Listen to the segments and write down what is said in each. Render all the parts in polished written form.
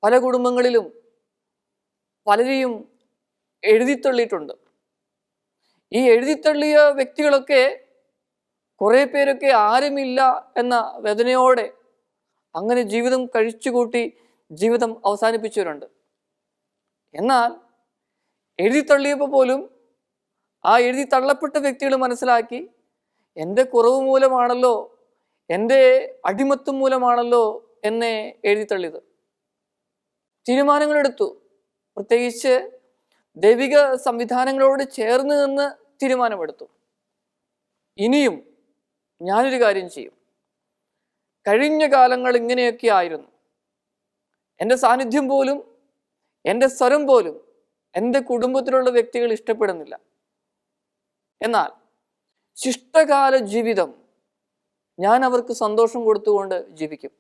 പല കുടുംബങ്ങളിലും പലരെയും എഴുതിത്തള്ളിയിട്ടുണ്ട്. ഈ എഴുതിത്തള്ളിയ വ്യക്തികളൊക്കെ കുറേ പേരൊക്കെ ആരുമില്ല എന്ന വേദനയോടെ അങ്ങനെ ജീവിതം കഴിച്ചുകൂട്ടി ജീവിതം അവസാനിപ്പിച്ചവരുണ്ട്. എന്നാൽ എഴുതിത്തള്ളിയപ്പോൾ പോലും ആ എഴുതി തള്ളപ്പെട്ട വ്യക്തികൾ മനസ്സിലാക്കി, എൻ്റെ കുറവ് മൂലമാണല്ലോ, എൻ്റെ അടിമത്തം മൂലമാണല്ലോ എന്നെ എഴുതിത്തള്ളിയത്. തീരുമാനങ്ങളെടുത്തു. പ്രത്യേകിച്ച് ദൈവിക സംവിധാനങ്ങളോട് ചേർന്ന് നിന്ന് തീരുമാനമെടുത്തു. ഇനിയും ഞാനൊരു കാര്യം ചെയ്യും. കഴിഞ്ഞ കാലങ്ങൾ ഇങ്ങനെയൊക്കെ ആയിരുന്നു. എൻ്റെ സാന്നിധ്യം പോലും, എൻ്റെ സ്വരം പോലും എൻ്റെ കുടുംബത്തിലുള്ള വ്യക്തികൾ ഇഷ്ടപ്പെടുന്നില്ല. എന്നാൽ ശിഷ്ടകാല ജീവിതം ഞാൻ അവർക്ക് സന്തോഷം കൊടുത്തുകൊണ്ട് ജീവിക്കും.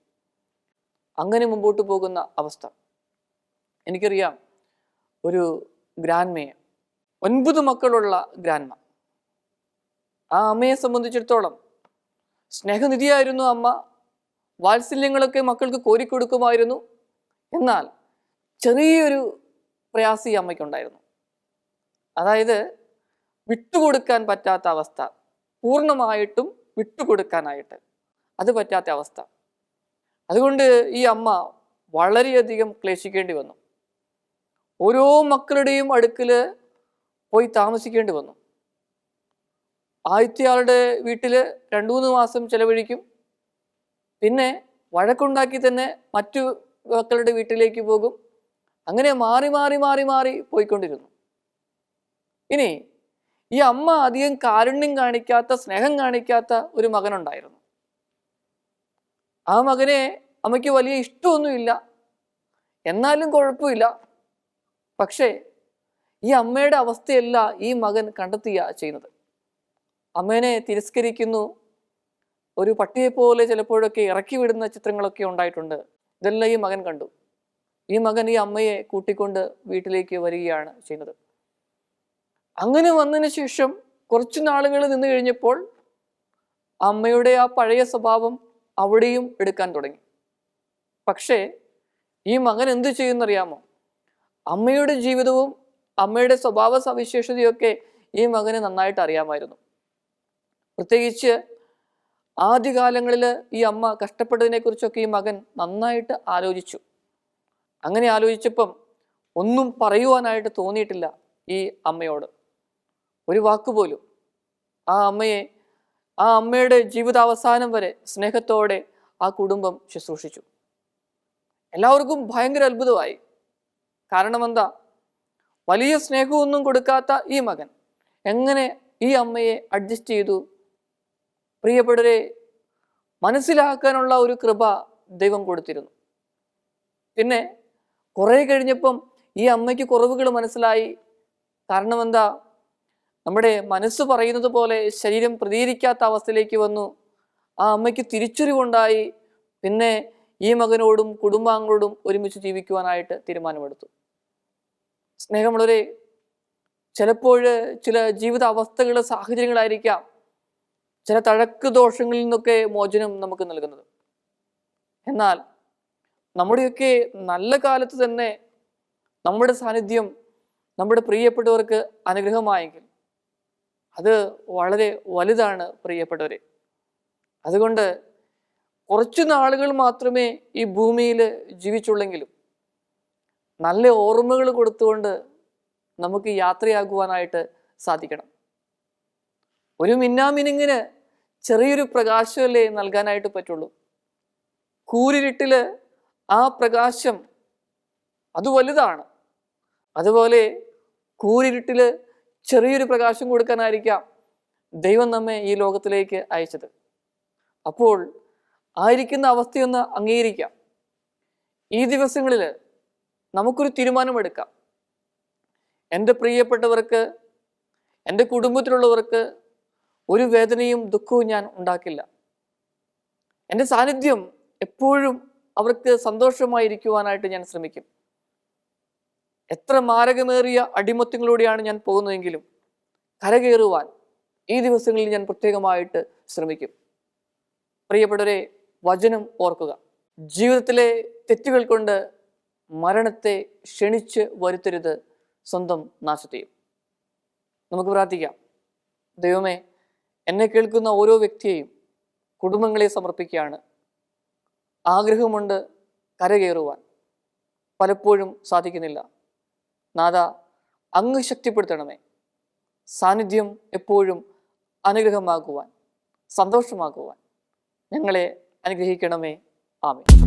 അങ്ങനെ മുമ്പോട്ട് പോകുന്ന അവസ്ഥ. എനിക്കറിയാം ഒരു ഗ്രാൻഡ്മയെ, 9 മക്കളുള്ള ഗ്രാൻഡ്മ. ആ അമ്മയെ സംബന്ധിച്ചിടത്തോളം സ്നേഹനിധിയായിരുന്നു അമ്മ. വാത്സല്യങ്ങളൊക്കെ മക്കൾക്ക് കോരിക്കൊടുക്കുമായിരുന്നു. എന്നാൽ ചെറിയൊരു പ്രയാസം ഈ അമ്മയ്ക്കുണ്ടായിരുന്നു. അതായത് വിട്ടുകൊടുക്കാൻ പറ്റാത്ത അവസ്ഥ, പൂർണ്ണമായിട്ടും വിട്ടുകൊടുക്കാനായിട്ട് അത് പറ്റാത്ത അവസ്ഥ. അതുകൊണ്ട് ഈ അമ്മ വളരെയധികം ക്ലേശിക്കേണ്ടി വന്നു. ഓരോ മക്കളുടെയും അടുക്കൽ പോയി താമസിക്കേണ്ടി വന്നു. ആദ്യത്തെയാളുടെ വീട്ടിൽ 2-3 മാസം ചെലവഴിക്കും. പിന്നെ വഴക്കുണ്ടാക്കി തന്നെ മറ്റു മക്കളുടെ വീട്ടിലേക്ക് പോകും. അങ്ങനെ മാറി മാറി മാറി മാറി പോയിക്കൊണ്ടിരുന്നു. ഇനി ഈ അമ്മ അധികം കാരുണ്യം കാണിക്കാത്ത, സ്നേഹം കാണിക്കാത്ത ഒരു മകനുണ്ടായിരുന്നു. ആ മകനെ അമ്മയ്ക്ക് വലിയ ഇഷ്ടമൊന്നുമില്ല, എന്നാലും കുഴപ്പമില്ല. പക്ഷേ ഈ അമ്മയുടെ അവസ്ഥയല്ല ഈ മകൻ കണ്ടെത്തുക ചെയ്യുന്നത്. അമ്മേനെ തിരസ്കരിക്കുന്നു. ഒരു പട്ടിയെപ്പോലെ ചിലപ്പോഴൊക്കെ ഇറക്കി വിടുന്ന ചിത്രങ്ങളൊക്കെ ഉണ്ടായിട്ടുണ്ട്. ഇതെല്ലാം ഈ മകൻ കണ്ടു. ഈ മകൻ ഈ അമ്മയെ കൂട്ടിക്കൊണ്ട് വീട്ടിലേക്ക് വരികയാണ് ചെയ്യുന്നത്. അങ്ങനെ വന്നതിന് ശേഷം കുറച്ചു നാളുകൾ നിന്ന് കഴിഞ്ഞപ്പോൾ അമ്മയുടെ ആ പഴയ സ്വഭാവം അവിടെയും എടുക്കാൻ തുടങ്ങി. പക്ഷേ ഈ മകൻ എന്ത് ചെയ്യുന്നറിയാമോ? അമ്മയുടെ ജീവിതവും അമ്മയുടെ സ്വഭാവ സവിശേഷതയൊക്കെ ഈ മകന് നന്നായിട്ട് അറിയാമായിരുന്നു. പ്രത്യേകിച്ച് ആദ്യകാലങ്ങളിൽ ഈ അമ്മ കഷ്ടപ്പെട്ടതിനെ കുറിച്ചൊക്കെ ഈ മകൻ നന്നായിട്ട് ആലോചിച്ചു. അങ്ങനെ ആലോചിച്ചപ്പം ഒന്നും പറയുവാനായിട്ട് തോന്നിയിട്ടില്ല ഈ അമ്മയോട്, ഒരു വാക്കുപോലും. ആ അമ്മയുടെ ജീവിതാവസാനം വരെ സ്നേഹത്തോടെ ആ കുടുംബം ശുശ്രൂഷിച്ചു. എല്ലാവർക്കും ഭയങ്കര അത്ഭുതമായി. കാരണം എന്താ? വലിയ സ്നേഹമൊന്നും കൊടുക്കാത്ത ഈ മകൻ എങ്ങനെ ഈ അമ്മയെ അഡ്ജസ്റ്റ് ചെയ്തു? പ്രിയപ്പെട്ടവരെ, മനസ്സിലാക്കാനുള്ള ഒരു കൃപ ദൈവം കൊടുത്തിരുന്നു. പിന്നെ കുറെ കഴിഞ്ഞപ്പം ഈ അമ്മയ്ക്ക് കുറവുകൾ മനസ്സിലായി. കാരണം എന്താ? നമ്മുടെ മനസ്സ് പറയുന്നത് പോലെ ശരീരം പ്രതികരിക്കാത്ത അവസ്ഥയിലേക്ക് വന്നു. ആ അമ്മയ്ക്ക് തിരിച്ചറിവുണ്ടായി. പിന്നെ ഈ മകനോടും കുടുംബാംഗങ്ങളോടും ഒരുമിച്ച് ജീവിക്കുവാനായിട്ട് തീരുമാനമെടുത്തു. സ്നേഹമുള്ളവരെ, ചിലപ്പോൾ ചില ജീവിത അവസ്ഥകൾ, സാഹചര്യങ്ങളായിരിക്കാം ചില തഴക്ക് ദോഷങ്ങളിൽ നിന്നൊക്കെ മോചനം നമുക്ക് നൽകുന്നത്. എന്നാൽ നമ്മുടെയൊക്കെ നല്ല കാലത്ത് തന്നെ നമ്മുടെ സാന്നിധ്യം നമ്മുടെ പ്രിയപ്പെട്ടവർക്ക് അനുഗ്രഹമായെങ്കിൽ അത് വളരെ വലുതാണ് പ്രിയപ്പെട്ടവരെ. അതുകൊണ്ട് കുറച്ചു നാളുകൾ മാത്രമേ ഈ ഭൂമിയിൽ ജീവിച്ചുള്ളെങ്കിലും നല്ല ഓർമ്മകൾ കൊടുത്തുകൊണ്ട് നമുക്ക് യാത്രയാകുവാനായിട്ട് സാധിക്കണം. ഒരു മിന്നാമിനുങ്ങിന് ചെറിയൊരു പ്രകാശമല്ലേ നൽകാനായിട്ട് പറ്റുള്ളൂ. കൂരിരുട്ടില് ആ പ്രകാശം അത് വലുതാണ്. അതുപോലെ കൂരിരുട്ടില് ചെറിയൊരു പ്രകാശം കൊടുക്കാനായിരിക്കാം ദൈവം നമ്മെ ഈ ലോകത്തിലേക്ക് അയച്ചത്. അപ്പോൾ ആയിരിക്കുന്ന അവസ്ഥയൊന്ന് അംഗീകരിക്കാം. ഈ ദിവസങ്ങളിൽ നമുക്കൊരു തീരുമാനമെടുക്കാം. എൻ്റെ പ്രിയപ്പെട്ടവർക്ക്, എൻ്റെ കുടുംബത്തിലുള്ളവർക്ക് ഒരു വേദനയും ദുഃഖവും ഞാൻ ഉണ്ടാക്കില്ല. എൻ്റെ സാന്നിധ്യം എപ്പോഴും അവർക്ക് സന്തോഷമായിരിക്കുവാനായിട്ട് ഞാൻ ശ്രമിക്കും. എത്ര മാരകമേറിയ അടിമത്തങ്ങളിലൂടെയാണ് ഞാൻ പോകുന്നതെങ്കിലും കരകയറുവാൻ ഈ ദിവസങ്ങളിൽ ഞാൻ പ്രത്യേകമായിട്ട് ശ്രമിക്കും. പ്രിയപ്പെട്ടവരെ, വചനം ഓർക്കുക. ജീവിതത്തിലെ തെറ്റുകൾ കൊണ്ട് മരണത്തെ ക്ഷണിച്ച് വരുത്തരുത് സ്വന്തം നാശത്തെയും. നമുക്ക് പ്രാർത്ഥിക്കാം. ദൈവമേ, എന്നെ കേൾക്കുന്ന ഓരോ വ്യക്തിയെയും കുടുംബങ്ങളെ സമർപ്പിക്കുകയാണ്. ആഗ്രഹമുണ്ട് കരകയറുവാൻ, പലപ്പോഴും സാധിക്കുന്നില്ല. നാഥ, അങ്ങ് ശക്തിപ്പെടുത്തണമേ. സാന്നിധ്യം എപ്പോഴും അനുഗ്രഹമാകുവാൻ, സന്തോഷമാകുവാൻ ഞങ്ങളെ അനുഗ്രഹിക്കണമേ. ആമേൻ.